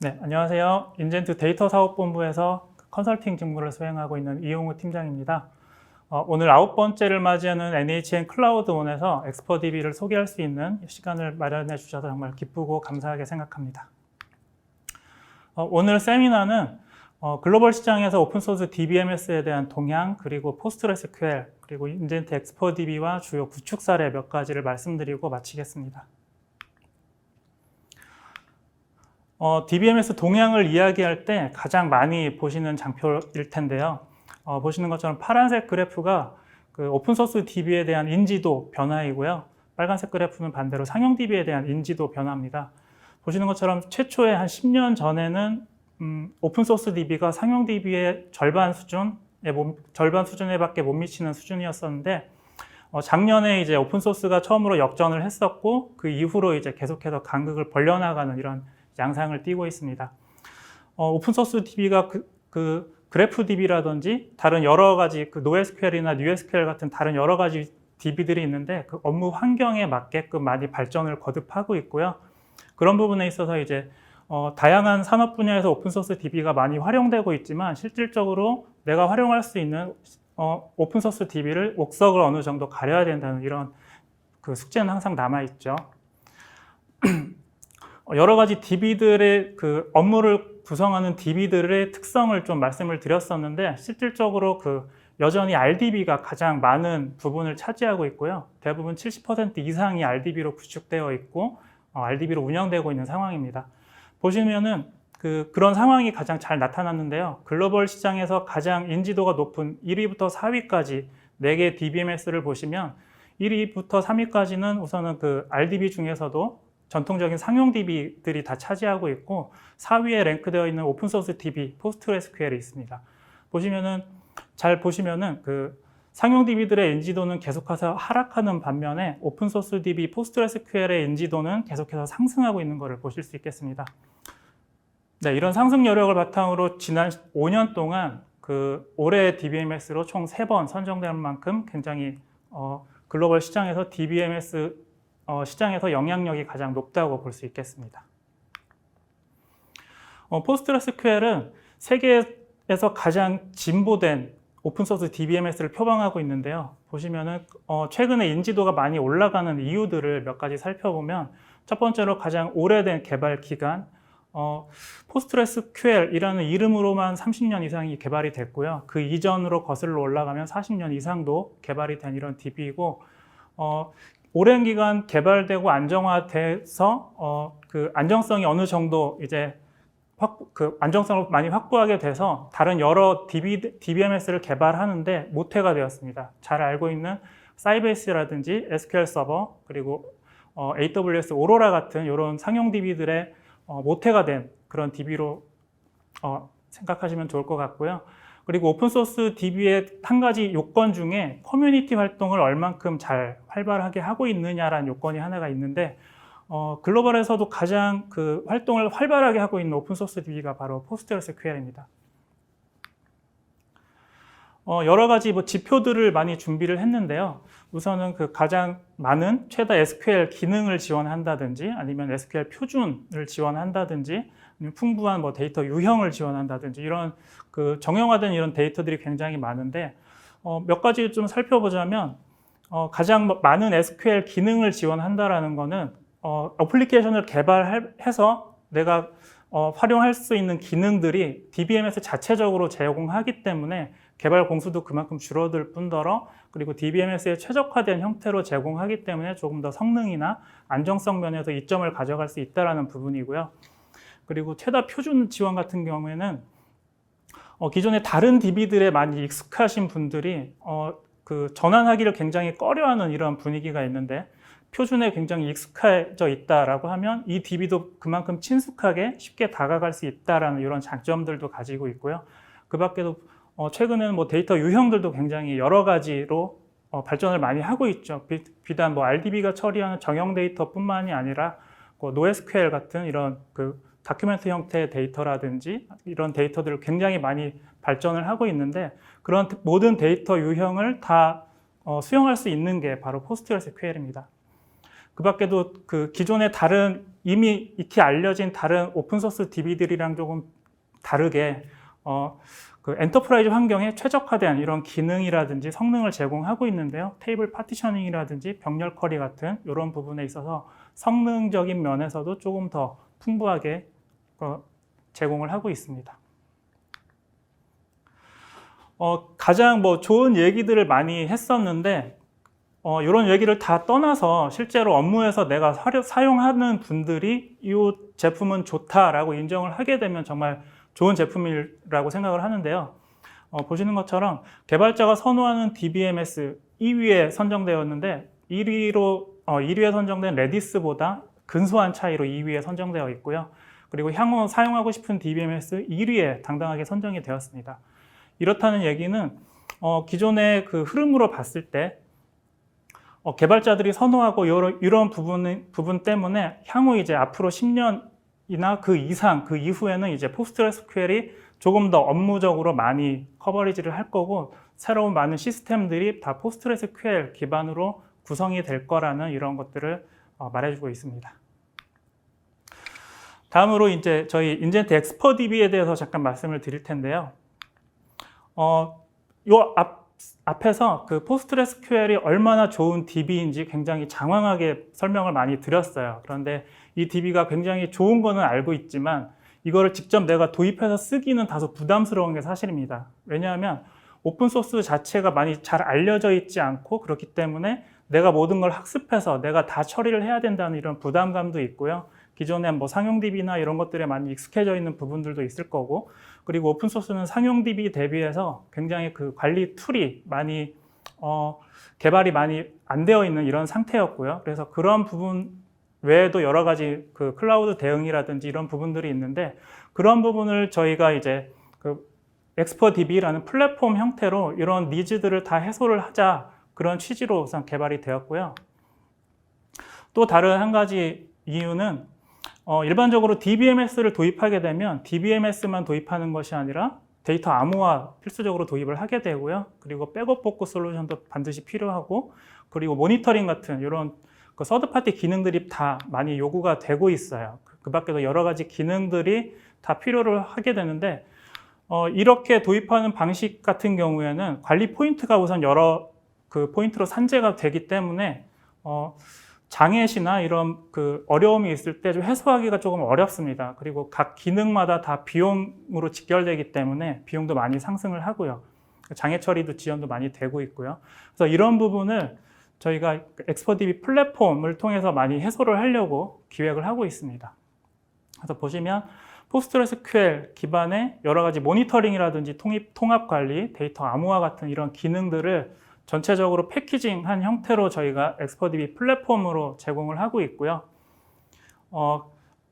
네, 안녕하세요. 인젠트 데이터 사업본부에서 컨설팅 직무를 수행하고 있는 이용우 팀장입니다. 오늘 9번째를 맞이하는 NHN 클라우드원에서 엑스퍼DB를 소개할 수 있는 시간을 마련해 주셔서 정말 기쁘고 감사하게 생각합니다. 오늘 세미나는 글로벌 시장에서 오픈소스 DBMS에 대한 동향, 그리고 포스트그레스QL, 그리고 인젠트 엑스퍼DB와 주요 구축 사례 몇 가지를 말씀드리고 마치겠습니다. DBMS 동향을 이야기할 때 가장 많이 보시는 장표일 텐데요. 보시는 것처럼 파란색 그래프가 그 오픈소스 DB에 대한 인지도 변화이고요. 빨간색 그래프는 반대로 상용 DB에 대한 인지도 변화입니다. 보시는 것처럼 최초에 한 10년 전에는 오픈소스 DB가 상용 DB의 절반 수준에 밖에 못 미치는 수준이었었는데 작년에 이제 오픈소스가 처음으로 역전을 했었고 그 이후로 이제 계속해서 간극을 벌려나가는 이런 양상을 띠고 있습니다. 오픈소스 DB가 그래프 DB라든지 다른 여러 가지 NoSQL이나 NewSQL 같은 다른 여러 가지 DB들이 있는데 그 업무 환경에 맞게끔 많이 발전을 거듭하고 있고요. 그런 부분에 있어서 이제 다양한 산업 분야에서 오픈소스 DB가 많이 활용되고 있지만 실질적으로 내가 활용할 수 있는 오픈소스 DB를 옥석을 어느 정도 가려야 된다는 이런 그 숙제는 항상 남아있죠. 여러 가지 DB들의 그 업무를 구성하는 DB들의 특성을 좀 말씀을 드렸었는데 실질적으로 여전히 RDB가 가장 많은 부분을 차지하고 있고요. 대부분 70% 이상이 RDB로 구축되어 있고 RDB로 운영되고 있는 상황입니다. 보시면은 그런 상황이 가장 잘 나타났는데요. 글로벌 시장에서 가장 인지도가 높은 1위부터 4위까지 4개 DBMS를 보시면 1위부터 3위까지는 우선은 RDB 중에서도 전통적인 상용 DB들이 다 차지하고 있고 4위에 랭크되어 있는 오픈소스 DB, 포스트그레스QL이 있습니다. 잘 보시면은 상용 DB들의 인지도는 계속해서 하락하는 반면에 오픈소스 DB, 포스트그레스QL의 인지도는 계속해서 상승하고 있는 것을 보실 수 있겠습니다. 네, 이런 상승 여력을 바탕으로 지난 5년 동안 올해 DBMS로 총 3번 선정되는 만큼 굉장히 글로벌 시장에서 DBMS 시장에서 영향력이 가장 높다고 볼 수 있겠습니다. 포스트그레스QL은 세계에서 가장 진보된 오픈소스 DBMS를 표방하고 있는데요. 보시면은 최근에 인지도가 많이 올라가는 이유들을 몇 가지 살펴보면 첫 번째로 가장 오래된 개발 기간, 포스트그레스QL이라는 이름으로만 30년 이상이 개발이 됐고요. 그 이전으로 거슬러 올라가면 40년 이상도 개발이 된 이런 DB이고 오랜 기간 개발되고 안정화돼서 안정성이 어느 정도 이제 안정성을 많이 확보하게 돼서 다른 여러 DBMS를 개발하는데 모태가 되었습니다. 잘 알고 있는 사이베이스라든지 SQL 서버 그리고 AWS 오로라 같은 이런 상용 DB들의 모태가 된 그런 DB로 생각하시면 좋을 것 같고요. 그리고 오픈소스 DB의 한 가지 요건 중에 커뮤니티 활동을 얼만큼 잘 활발하게 하고 있느냐라는 요건이 하나가 있는데 글로벌에서도 가장 활동을 활발하게 하고 있는 오픈소스 DB가 바로 포스트그레스QL입니다. 여러 가지 지표들을 많이 준비를 했는데요. 우선은 가장 많은 최다 SQL 기능을 지원한다든지 아니면 SQL 표준을 지원한다든지 풍부한 데이터 유형을 지원한다든지 이런 정형화된 이런 데이터들이 굉장히 많은데 몇 가지 좀 살펴보자면 가장 많은 SQL 기능을 지원한다라는 거는 어플리케이션을 개발해서 내가 활용할 수 있는 기능들이 DBMS 자체적으로 제공하기 때문에 개발 공수도 그만큼 줄어들 뿐더러 그리고 DBMS에 최적화된 형태로 제공하기 때문에 조금 더 성능이나 안정성 면에서 이점을 가져갈 수 있다는 부분이고요. 그리고 최다 표준 지원 같은 경우에는 기존의 다른 DB들에 많이 익숙하신 분들이 전환하기를 굉장히 꺼려하는 이런 분위기가 있는데 표준에 굉장히 익숙해져 있다라고 하면 이 DB도 그만큼 친숙하게 쉽게 다가갈 수 있다라는 이런 장점들도 가지고 있고요. 그 밖에도 최근에는 데이터 유형들도 굉장히 여러 가지로 발전을 많이 하고 있죠. 비단 RDB가 처리하는 정형 데이터뿐만이 아니라 NoSQL 같은 이런 다큐멘트 형태의 데이터라든지 이런 데이터들을 굉장히 많이 발전을 하고 있는데 그런 모든 데이터 유형을 다 수용할 수 있는 게 바로 포스트그레스QL입니다. 그 밖에도 기존의 다른 이미 익히 알려진 다른 오픈소스 DB들이랑 조금 다르게 그 엔터프라이즈 환경에 최적화된 이런 기능이라든지 성능을 제공하고 있는데요. 테이블 파티셔닝이라든지 병렬 커리 같은 이런 부분에 있어서 성능적인 면에서도 조금 더 풍부하게 제공을 하고 있습니다. 가장 좋은 얘기들을 많이 했었는데 이런 얘기를 다 떠나서 실제로 업무에서 내가 사용하는 분들이 이 제품은 좋다라고 인정을 하게 되면 정말 좋은 제품이라고 생각을 하는데요. 보시는 것처럼 개발자가 선호하는 DBMS 2위에 선정되었는데 1위에 선정된 레디스보다 근소한 차이로 2위에 선정되어 있고요. 그리고 향후 사용하고 싶은 DBMS 1위에 당당하게 선정이 되었습니다. 이렇다는 얘기는 기존의 그 흐름으로 봤을 때 개발자들이 선호하고 이런 부분 때문에 향후 이제 앞으로 10년이나 그 이상 그 이후에는 이제 포스트그레스QL이 조금 더 업무적으로 많이 커버리지를 할 거고 새로운 많은 시스템들이 다 포스트그레스QL 기반으로 구성이 될 거라는 이런 것들을 말해주고 있습니다. 다음으로 이제 저희 인젠트 엑스퍼DB에 대해서 잠깐 말씀을 드릴 텐데요. 앞에서 그 포스트그레스QL이 얼마나 좋은 DB인지 굉장히 장황하게 설명을 많이 드렸어요. 그런데 이 DB가 굉장히 좋은 거는 알고 있지만 이거를 직접 내가 도입해서 쓰기는 다소 부담스러운 게 사실입니다. 왜냐하면 오픈소스 자체가 많이 잘 알려져 있지 않고 그렇기 때문에 내가 모든 걸 학습해서 내가 다 처리를 해야 된다는 이런 부담감도 있고요. 기존에 상용 DB나 이런 것들에 많이 익숙해져 있는 부분들도 있을 거고, 그리고 오픈소스는 상용 DB 대비해서 굉장히 그 관리 툴이 많이 개발이 많이 안 되어 있는 이런 상태였고요. 그래서 그런 부분 외에도 여러 가지 그 클라우드 대응이라든지 이런 부분들이 있는데, 그런 부분을 저희가 이제 그 엑스퍼DB라는 플랫폼 형태로 이런 니즈들을 다 해소를 하자, 그런 취지로 우선 개발이 되었고요. 또 다른 한 가지 이유는 일반적으로 DBMS를 도입하게 되면 DBMS만 도입하는 것이 아니라 데이터 암호화 필수적으로 도입을 하게 되고요. 그리고 백업 복구 솔루션도 반드시 필요하고, 그리고 모니터링 같은 이런 그 서드파티 기능들이 다 많이 요구가 되고 있어요. 그 밖에도 여러 가지 기능들이 다 필요를 하게 되는데, 이렇게 도입하는 방식 같은 경우에는 관리 포인트가 우선 여러 그 포인트로 산재가 되기 때문에 장애시나 이런 그 어려움이 있을 때 좀 해소하기가 조금 어렵습니다. 그리고 각 기능마다 다 비용으로 직결되기 때문에 비용도 많이 상승을 하고요. 장애 처리도 지원도 많이 되고 있고요. 그래서 이런 부분을 저희가 엑스퍼DB 플랫폼을 통해서 많이 해소를 하려고 기획을 하고 있습니다. 그래서 보시면 포스트그레스QL 기반의 여러 가지 모니터링이라든지 통합 관리, 데이터 암호화 같은 이런 기능들을 전체적으로 패키징한 형태로 저희가 엑스퍼DB 플랫폼으로 제공을 하고 있고요.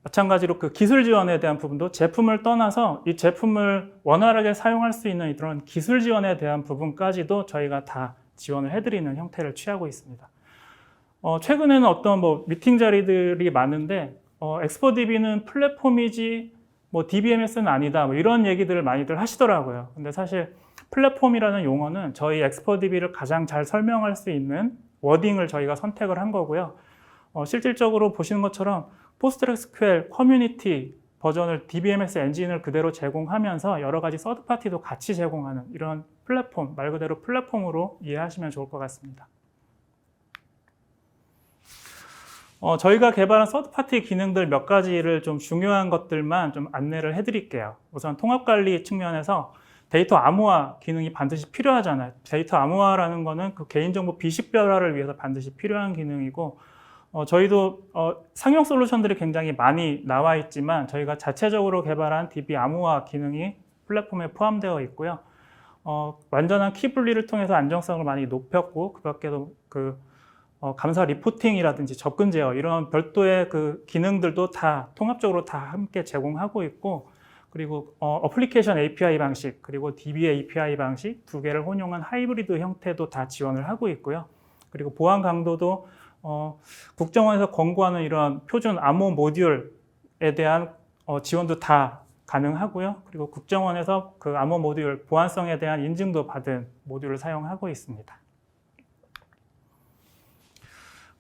마찬가지로 그 기술 지원에 대한 부분도 제품을 떠나서 이 제품을 원활하게 사용할 수 있는 이런 기술 지원에 대한 부분까지도 저희가 다 지원을 해드리는 형태를 취하고 있습니다. 최근에는 어떤 미팅 자리들이 많은데 엑스퍼DB는 플랫폼이지 DBMS는 아니다 이런 얘기들을 많이들 하시더라고요. 근데 사실 플랫폼이라는 용어는 저희 엑스퍼DB를 가장 잘 설명할 수 있는 워딩을 저희가 선택을 한 거고요. 실질적으로 보시는 것처럼 포스트그레스QL 커뮤니티 버전을 DBMS 엔진을 그대로 제공하면서 여러 가지 서드파티도 같이 제공하는 이런 플랫폼, 말 그대로 플랫폼으로 이해하시면 좋을 것 같습니다. 저희가 개발한 서드파티 기능들 몇 가지를 좀 중요한 것들만 좀 안내를 해드릴게요. 우선 통합관리 측면에서 데이터 암호화 기능이 반드시 필요하잖아요. 데이터 암호화라는 거는 그 개인정보 비식별화를 위해서 반드시 필요한 기능이고, 저희도 상용 솔루션들이 굉장히 많이 나와 있지만 저희가 자체적으로 개발한 DB 암호화 기능이 플랫폼에 포함되어 있고요. 완전한 키 분리를 통해서 안정성을 많이 높였고, 그 밖에도 감사 리포팅이라든지 접근 제어 이런 별도의 그 기능들도 다 통합적으로 다 함께 제공하고 있고, 그리고 어플리케이션 API 방식, 그리고 DB API 방식 두 개를 혼용한 하이브리드 형태도 다 지원을 하고 있고요. 그리고 보안 강도도 국정원에서 권고하는 이런 표준 암호 모듈에 대한 지원도 다 가능하고요. 그리고 국정원에서 그 암호 모듈 보안성에 대한 인증도 받은 모듈을 사용하고 있습니다.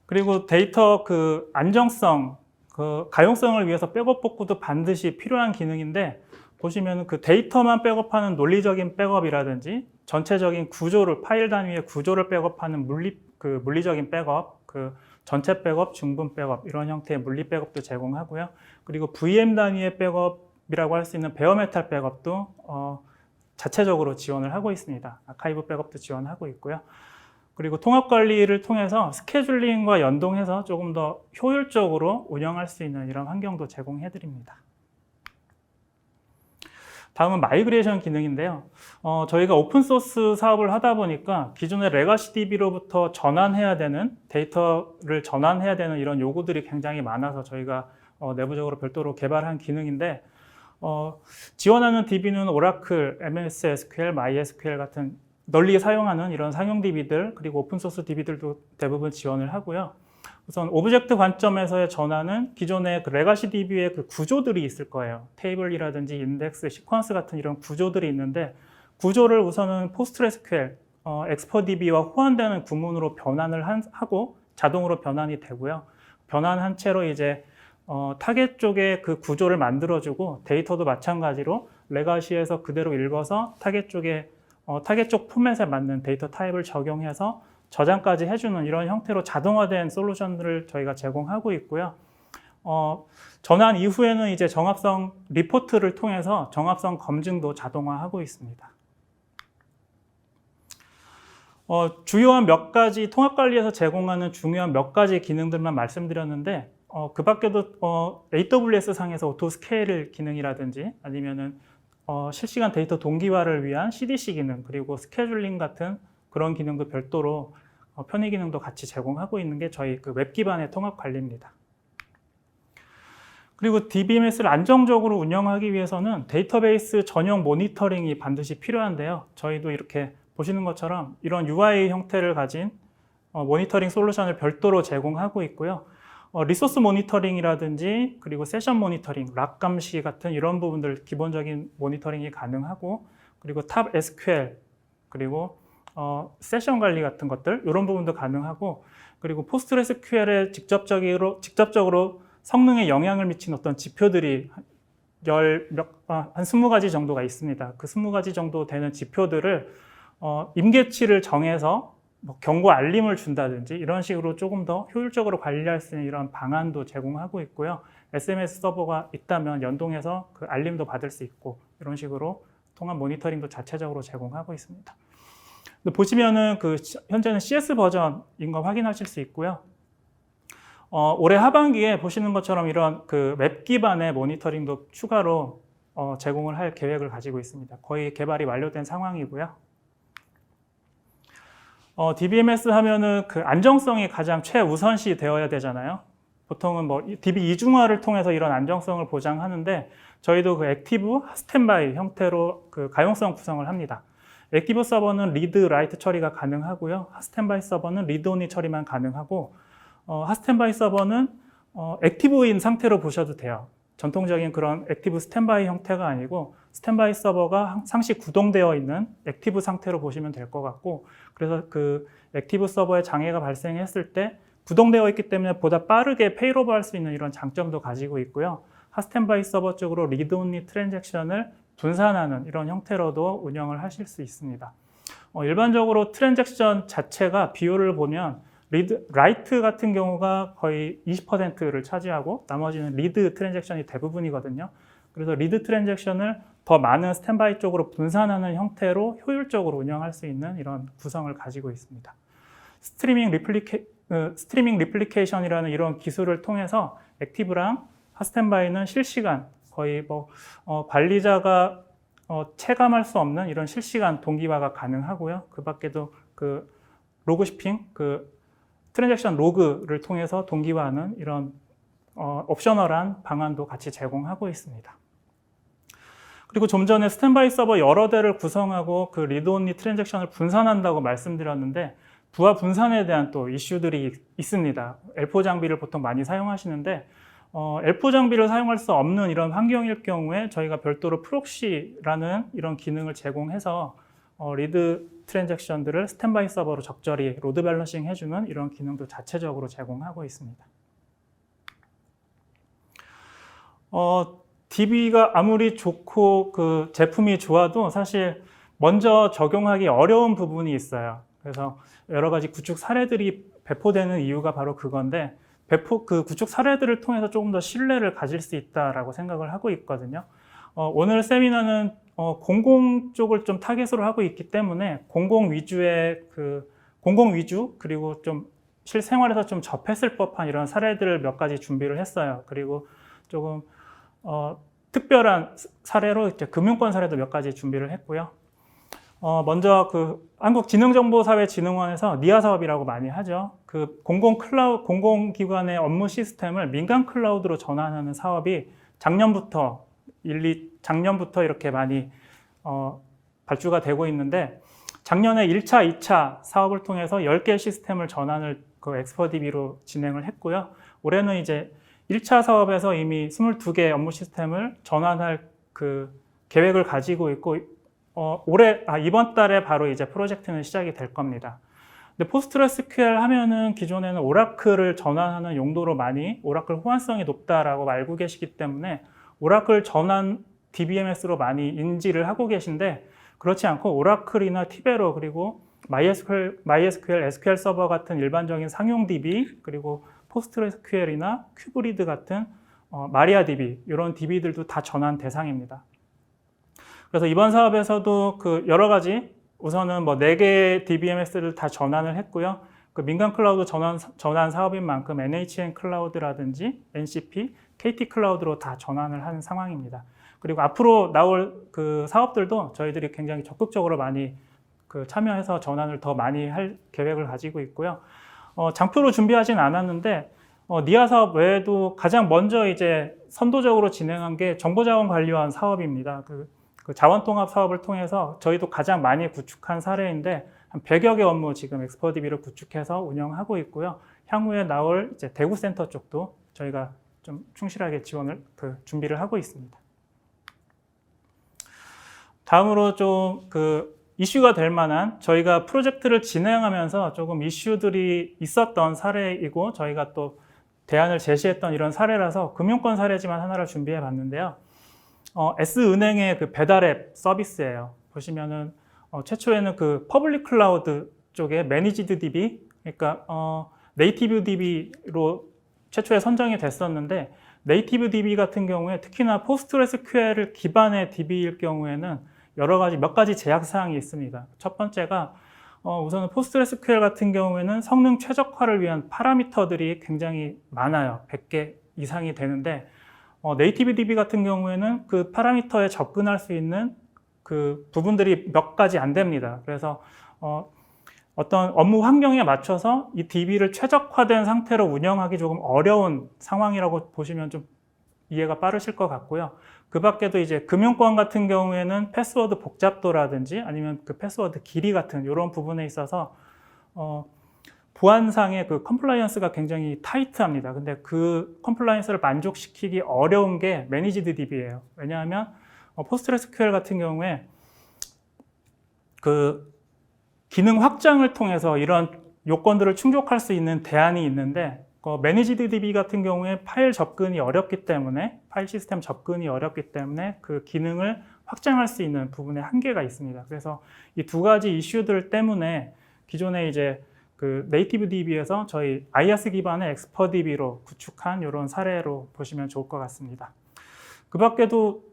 그리고 데이터 그 안정성 그 가용성을 위해서 백업 복구도 반드시 필요한 기능인데, 보시면 그 데이터만 백업하는 논리적인 백업이라든지 전체적인 구조를, 파일 단위의 구조를 백업하는 물리적인 백업, 그 전체 백업, 중분 백업 이런 형태의 물리 백업도 제공하고요. 그리고 VM 단위의 백업이라고 할 수 있는 베어메탈 백업도 자체적으로 지원을 하고 있습니다. 아카이브 백업도 지원하고 있고요. 그리고 통합 관리를 통해서 스케줄링과 연동해서 조금 더 효율적으로 운영할 수 있는 이런 환경도 제공해 드립니다. 다음은 마이그레이션 기능인데요. 저희가 오픈소스 사업을 하다 보니까 기존의 레가시 DB로부터 전환해야 되는, 데이터를 전환해야 되는 이런 요구들이 굉장히 많아서 저희가 내부적으로 별도로 개발한 기능인데, 지원하는 DB는 오라클, MS SQL, MySQL 같은 널리 사용하는 이런 상용 DB들, 그리고 오픈소스 DB들도 대부분 지원을 하고요. 우선 오브젝트 관점에서의 전환은 기존의 그 레가시 DB의 그 구조들이 있을 거예요. 테이블이라든지 인덱스, 시퀀스 같은 이런 구조들이 있는데, 구조를 우선은 PostgreSQL, 엑스포DB와 호환되는 구문으로 변환을 하고 자동으로 변환이 되고요. 변환한 채로 이제 타겟 쪽에 그 구조를 만들어주고, 데이터도 마찬가지로 레가시에서 그대로 읽어서 타겟 쪽에 타겟 쪽 포맷에 맞는 데이터 타입을 적용해서 저장까지 해주는 이런 형태로 자동화된 솔루션들을 저희가 제공하고 있고요. 전환 이후에는 이제 정합성 리포트를 통해서 정합성 검증도 자동화하고 있습니다. 주요한 몇 가지 통합관리에서 제공하는 중요한 몇 가지 기능들만 말씀드렸는데, 그 밖에도 AWS 상에서 오토 스케일 기능이라든지 아니면은 실시간 데이터 동기화를 위한 CDC 기능, 그리고 스케줄링 같은 그런 기능도 별도로 편의 기능도 같이 제공하고 있는 게 저희 그 웹 기반의 통합 관리입니다. 그리고 DBMS를 안정적으로 운영하기 위해서는 데이터베이스 전용 모니터링이 반드시 필요한데요. 저희도 이렇게 보시는 것처럼 이런 UI 형태를 가진 모니터링 솔루션을 별도로 제공하고 있고요. 리소스 모니터링이라든지 그리고 세션 모니터링, 락 감시 같은 이런 부분들 기본적인 모니터링이 가능하고, 그리고 탑 SQL, 그리고 세션 관리 같은 것들 이런 부분도 가능하고, 그리고 PostgreSQL에 직접적으로 성능에 영향을 미친 어떤 지표들이 한 20가지 정도가 있습니다. 그 20가지 정도 되는 지표들을 임계치를 정해서 뭐 경고 알림을 준다든지 이런 식으로 조금 더 효율적으로 관리할 수 있는 이런 방안도 제공하고 있고요. SMS 서버가 있다면 연동해서 그 알림도 받을 수 있고, 이런 식으로 통합 모니터링도 자체적으로 제공하고 있습니다. 보시면은 그 현재는 CS 버전인 거 확인하실 수 있고요. 올해 하반기에 보시는 것처럼 이런 그 웹 기반의 모니터링도 추가로 제공을 할 계획을 가지고 있습니다. 거의 개발이 완료된 상황이고요. DBMS 하면은 그 안정성이 가장 최우선시 되어야 되잖아요. 보통은 뭐 DB 이중화를 통해서 이런 안정성을 보장하는데, 저희도 그 액티브, 스탠바이 형태로 그 가용성 구성을 합니다. 액티브 서버는 리드, 라이트 처리가 가능하고요. 스탠바이 서버는 리드 온리 처리만 가능하고, 스탠바이 서버는 액티브인 상태로 보셔도 돼요. 전통적인 그런 액티브 스탠바이 형태가 아니고 스탠바이 서버가 상시 구동되어 있는 액티브 상태로 보시면 될 것 같고, 그래서 그 액티브 서버에 장애가 발생했을 때 구동되어 있기 때문에 보다 빠르게 페일오버 할 수 있는 이런 장점도 가지고 있고요. 스탠바이 서버 쪽으로 리드 온리 트랜잭션을 분산하는 이런 형태로도 운영을 하실 수 있습니다. 일반적으로 트랜잭션 자체가 비율을 보면 라이트 같은 경우가 거의 20%를 차지하고 나머지는 리드 트랜잭션이 대부분이거든요. 그래서 리드 트랜잭션을 더 많은 스탠바이 쪽으로 분산하는 형태로 효율적으로 운영할 수 있는 이런 구성을 가지고 있습니다. 스트리밍 리플리케이션이라는 이런 기술을 통해서 액티브랑 스탠바이는 실시간, 거의 뭐 관리자가 체감할 수 없는 이런 실시간 동기화가 가능하고요. 그 밖에도 그 로그 shipping, 그 트랜잭션 로그를 통해서 동기화하는 이런 옵셔널한 방안도 같이 제공하고 있습니다. 그리고 좀 전에 스탠바이 서버 여러 대를 구성하고 그 리드 온리 트랜잭션을 분산한다고 말씀드렸는데, 부하 분산에 대한 또 이슈들이 있습니다. L4 장비를 보통 많이 사용하시는데, L4 장비를 사용할 수 없는 이런 환경일 경우에 저희가 별도로 프록시라는 이런 기능을 제공해서 리드 트랜잭션들을 스탠바이 서버로 적절히 로드 밸런싱 해주는 이런 기능도 자체적으로 제공하고 있습니다. DB가 아무리 좋고 그 제품이 좋아도 사실 먼저 적용하기 어려운 부분이 있어요. 그래서 여러 가지 구축 사례들이 배포되는 이유가 바로 그건데, 그 구축 사례들을 통해서 조금 더 신뢰를 가질 수 있다라고 생각을 하고 있거든요. 오늘 세미나는 공공 쪽을 좀 타겟으로 하고 있기 때문에 공공 위주 그리고 좀 실생활에서 좀 접했을 법한 이런 사례들을 몇 가지 준비를 했어요. 그리고 조금 특별한 사례로 이제 금융권 사례도 몇 가지 준비를 했고요. 먼저 그 한국지능정보사회진흥원에서 니아 사업이라고 많이 하죠. 그 공공기관의 업무 시스템을 민간 클라우드로 전환하는 사업이 작년부터 이렇게 많이 발주가 되고 있는데, 작년에 1차, 2차 사업을 통해서 10개 시스템을 전환을 그 엑스퍼DB로 진행을 했고요. 올해는 이제 1차 사업에서 이미 22개 업무 시스템을 전환할 그 계획을 가지고 있고, 이번 달에 바로 이제 프로젝트는 시작이 될 겁니다. 근데 포스트그레스QL 하면은 기존에는 오라클을 전환하는 용도로 많이 오라클 호환성이 높다라고 알고 계시기 때문에 오라클 전환 DBMS로 많이 인지를 하고 계신데, 그렇지 않고 오라클이나 티베로 그리고 MySQL, SQL 서버 같은 일반적인 상용 DB, 그리고 포스트그레스QL이나 큐브리드 같은 마리아DB, 이런 DB들도 다 전환 대상입니다. 그래서 이번 사업에서도 그 여러 가지, 우선은 뭐 4개의 DBMS를 다 전환을 했고요. 그 민간 클라우드 전환 사업인 만큼 NHN 클라우드라든지 NCP, KT 클라우드로 다 전환을 한 상황입니다. 그리고 앞으로 나올 그 사업들도 저희들이 굉장히 적극적으로 많이 그 참여해서 전환을 더 많이 할 계획을 가지고 있고요. 장표로 준비하진 않았는데, 니아 사업 외에도 가장 먼저 이제 선도적으로 진행한 게 정보자원관리원 사업입니다. 그 자원통합 사업을 통해서 저희도 가장 많이 구축한 사례인데, 한 100여 개 업무 지금 엑스퍼DB를 구축해서 운영하고 있고요. 향후에 나올 이제 대구센터 쪽도 저희가 좀 충실하게 준비를 하고 있습니다. 다음으로 좀 그 이슈가 될 만한, 저희가 프로젝트를 진행하면서 조금 이슈들이 있었던 사례이고, 저희가 또 대안을 제시했던 이런 사례라서 금융권 사례지만 하나를 준비해 봤는데요. S은행의 그 배달앱 서비스예요. 보시면은 최초에는 그 퍼블릭 클라우드 쪽에 매니지드 DB, 그러니까 네이티브 DB로 최초에 선정이 됐었는데, 네이티브 DB 같은 경우에 특히나 포스트그레스QL 기반의 DB일 경우에는 몇 가지 제약 사항이 있습니다. 첫 번째가 우선은 포스트그레스QL 같은 경우에는 성능 최적화를 위한 파라미터들이 굉장히 많아요. 100개 이상이 되는데, 네이티브 DB 같은 경우에는 그 파라미터에 접근할 수 있는 그 부분들이 몇 가지 안 됩니다. 그래서 어떤 업무 환경에 맞춰서 이 DB를 최적화된 상태로 운영하기 조금 어려운 상황이라고 보시면 좀 이해가 빠르실 것 같고요. 그 밖에도 이제 금융권 같은 경우에는 패스워드 복잡도라든지 아니면 그 패스워드 길이 같은 이런 부분에 있어서 보안상의 그 컴플라이언스가 굉장히 타이트합니다. 근데 그 컴플라이언스를 만족시키기 어려운 게 매니지드 DB예요. 왜냐하면 포스트그레스QL 같은 경우에 그 기능 확장을 통해서 이런 요건들을 충족할 수 있는 대안이 있는데, 매니지드 DB 같은 경우에 파일 시스템 접근이 어렵기 때문에 그 기능을 확장할 수 있는 부분에 한계가 있습니다. 그래서 이 두 가지 이슈들 때문에 기존에 이제 그 네이티브 DB에서 저희 IaaS 기반의 엑스퍼DB로 구축한 이런 사례로 보시면 좋을 것 같습니다. 그 밖에도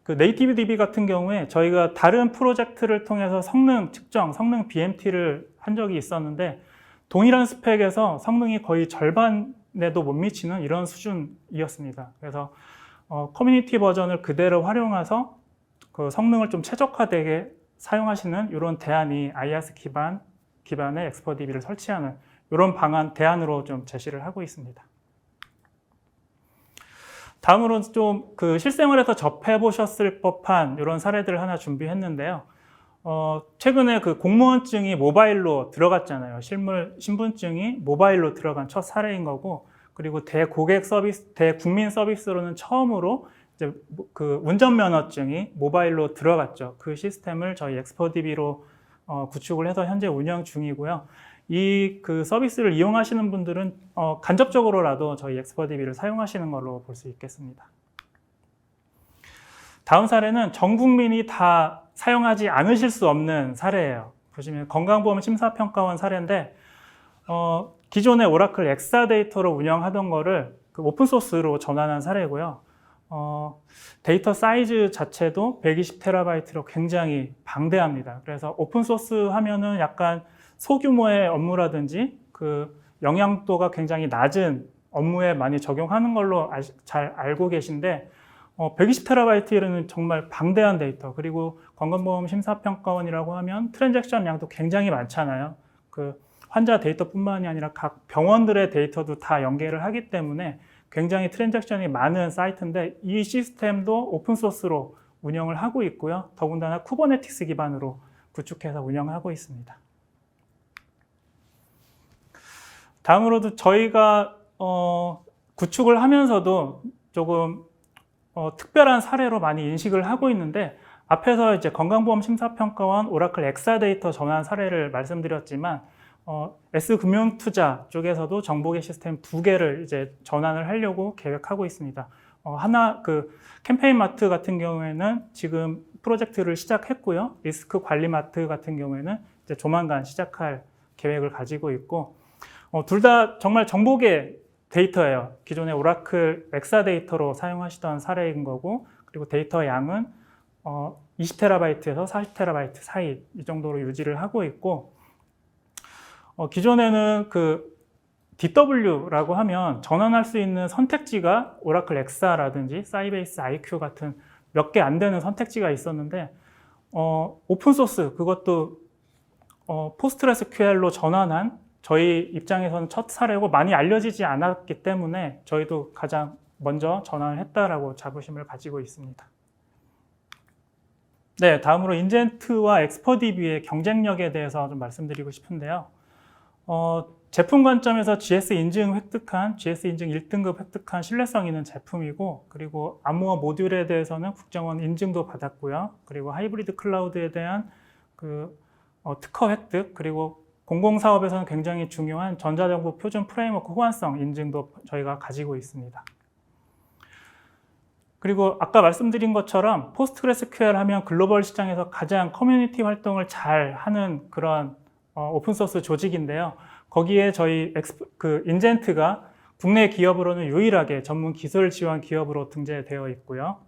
그 네이티브 DB 같은 경우에 저희가 다른 프로젝트를 통해서 성능 측정, 성능 BMT를 한 적이 있었는데, 동일한 스펙에서 성능이 거의 절반에도 못 미치는 이런 수준이었습니다. 그래서 커뮤니티 버전을 그대로 활용해서 그 성능을 좀 최적화되게 사용하시는 이런 대안이 IaaS 기반의 엑스퍼DB를 설치하는 이런 대안으로 좀 제시를 하고 있습니다. 다음으로 좀 그 실생활에서 접해보셨을 법한 이런 사례들을 하나 준비했는데요. 최근에 그 공무원증이 모바일로 들어갔잖아요. 신분증이 모바일로 들어간 첫 사례인 거고, 그리고 대국민 서비스로는 처음으로 이제 그 운전면허증이 모바일로 들어갔죠. 그 시스템을 저희 엑스퍼DB로 구축을 해서 현재 운영 중이고요. 이 그 서비스를 이용하시는 분들은 간접적으로라도 저희 엑스퍼DB를 사용하시는 걸로 볼 수 있겠습니다. 다음 사례는 전 국민이 다 사용하지 않으실 수 없는 사례예요. 보시면 건강보험 심사평가원 사례인데 기존의 오라클 엑사데이터로 운영하던 거를 그 오픈소스로 전환한 사례고요. 데이터 사이즈 자체도 120TB로 굉장히 방대합니다. 그래서 오픈소스 하면은 약간 소규모의 업무라든지 그 영향도가 굉장히 낮은 업무에 많이 적용하는 걸로 잘 알고 계신데 120TB는 정말 방대한 데이터, 그리고 건강보험 심사평가원이라고 하면 트랜잭션 양도 굉장히 많잖아요. 그 환자 데이터뿐만이 아니라 각 병원들의 데이터도 다 연계를 하기 때문에 굉장히 트랜잭션이 많은 사이트인데 이 시스템도 오픈소스로 운영을 하고 있고요. 더군다나 쿠버네티스 기반으로 구축해서 운영하고 있습니다. 다음으로도 저희가 구축을 하면서도 조금 특별한 사례로 많이 인식을 하고 있는데, 앞에서 이제 건강보험 심사평가원 오라클 엑사데이터 전환 사례를 말씀드렸지만 S금융투자 쪽에서도 정보계 시스템 2개를 이제 전환을 하려고 계획하고 있습니다. 하나 그 캠페인마트 같은 경우에는 지금 프로젝트를 시작했고요. 리스크관리마트 같은 경우에는 이제 조만간 시작할 계획을 가지고 있고, 둘 다 정말 정보계 데이터예요. 기존의 오라클 엑사데이터로 사용하시던 사례인 거고, 그리고 데이터 양은 20TB에서 40TB 사이 이 정도로 유지를 하고 있고, 기존에는 그 DW라고 하면 전환할 수 있는 선택지가 오라클 엑사라든지 사이베이스 IQ 같은 몇 개 안 되는 선택지가 있었는데 오픈소스, 그것도 포스트그레스QL로 전환한 저희 입장에서는 첫 사례고 많이 알려지지 않았기 때문에 저희도 가장 먼저 전환을 했다라고 자부심을 가지고 있습니다. 네, 다음으로 인젠트와 엑스퍼DB의 경쟁력에 대해서 좀 말씀드리고 싶은데요. 제품 관점에서 GS 인증 획득한, GS 인증 1등급 획득한 신뢰성 있는 제품이고, 그리고 암호화 모듈에 대해서는 국정원 인증도 받았고요. 그리고 하이브리드 클라우드에 대한 그 특허 획득, 그리고 공공사업에서는 굉장히 중요한 전자정보 표준 프레임워크 호환성 인증도 저희가 가지고 있습니다. 그리고 아까 말씀드린 것처럼 포스트그레스QL 하면 글로벌 시장에서 가장 커뮤니티 활동을 잘 하는 그런 오픈소스 조직인데요. 거기에 저희 인젠트가 국내 기업으로는 유일하게 전문 기술 지원 기업으로 등재되어 있고요.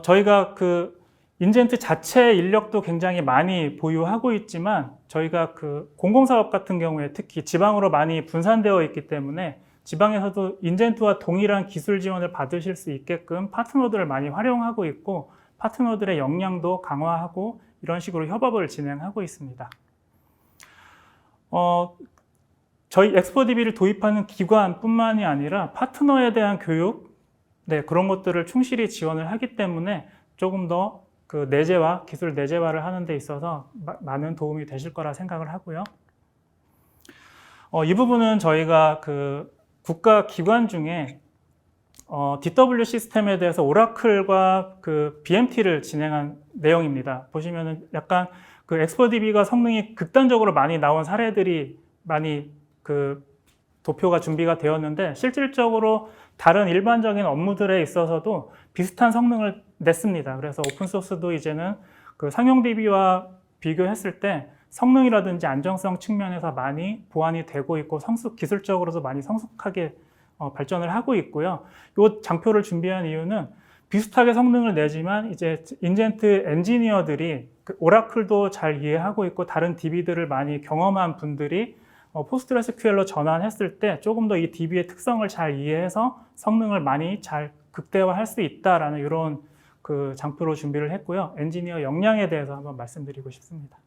저희가 그 인젠트 자체 인력도 굉장히 많이 보유하고 있지만, 저희가 그 공공사업 같은 경우에 특히 지방으로 많이 분산되어 있기 때문에 지방에서도 인젠트와 동일한 기술 지원을 받으실 수 있게끔 파트너들을 많이 활용하고 있고, 파트너들의 역량도 강화하고 이런 식으로 협업을 진행하고 있습니다. 저희 엑스퍼DB를 도입하는 기관뿐만이 아니라 파트너에 대한 교육, 그런 것들을 충실히 지원을 하기 때문에 조금 더 그 내재화, 기술 내재화를 하는 데 있어서 많은 도움이 되실 거라 생각을 하고요. 이 부분은 저희가 그 국가 기관 중에 DW 시스템에 대해서 오라클과 그 BMT를 진행한 내용입니다. 보시면은 약간 그 엑스퍼DB가 성능이 극단적으로 많이 나온 사례들이 많이 그 도표가 준비가 되었는데, 실질적으로 다른 일반적인 업무들에 있어서도 비슷한 성능을 냈습니다. 그래서 오픈소스도 이제는 그 상용 DB와 비교했을 때 성능이라든지 안정성 측면에서 많이 보완이 되고 있고, 기술적으로도 많이 성숙하게 발전을 하고 있고요. 이 장표를 준비한 이유는 비슷하게 성능을 내지만 이제 인젠트 엔지니어들이 오라클도 잘 이해하고 있고 다른 DB들을 많이 경험한 분들이 포스트그레스QL로 전환했을 때 조금 더 이 DB의 특성을 잘 이해해서 성능을 많이 잘 극대화할 수 있다라는 이런 그 장표로 준비를 했고요. 엔지니어 역량에 대해서 한번 말씀드리고 싶습니다.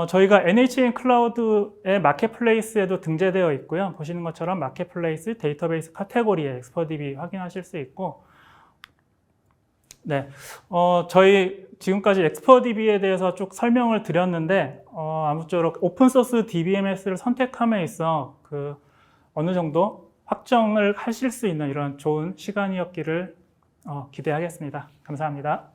저희가 NHN 클라우드의 마켓플레이스에도 등재되어 있고요. 보시는 것처럼 마켓플레이스 데이터베이스 카테고리에 엑스퍼DB 확인하실 수 있고, 저희 지금까지 엑스퍼DB에 대해서 쭉 설명을 드렸는데, 아무쪼록 오픈소스 DBMS를 선택함에 있어 그 어느 정도 확정을 하실 수 있는 이런 좋은 시간이었기를 기대하겠습니다. 감사합니다.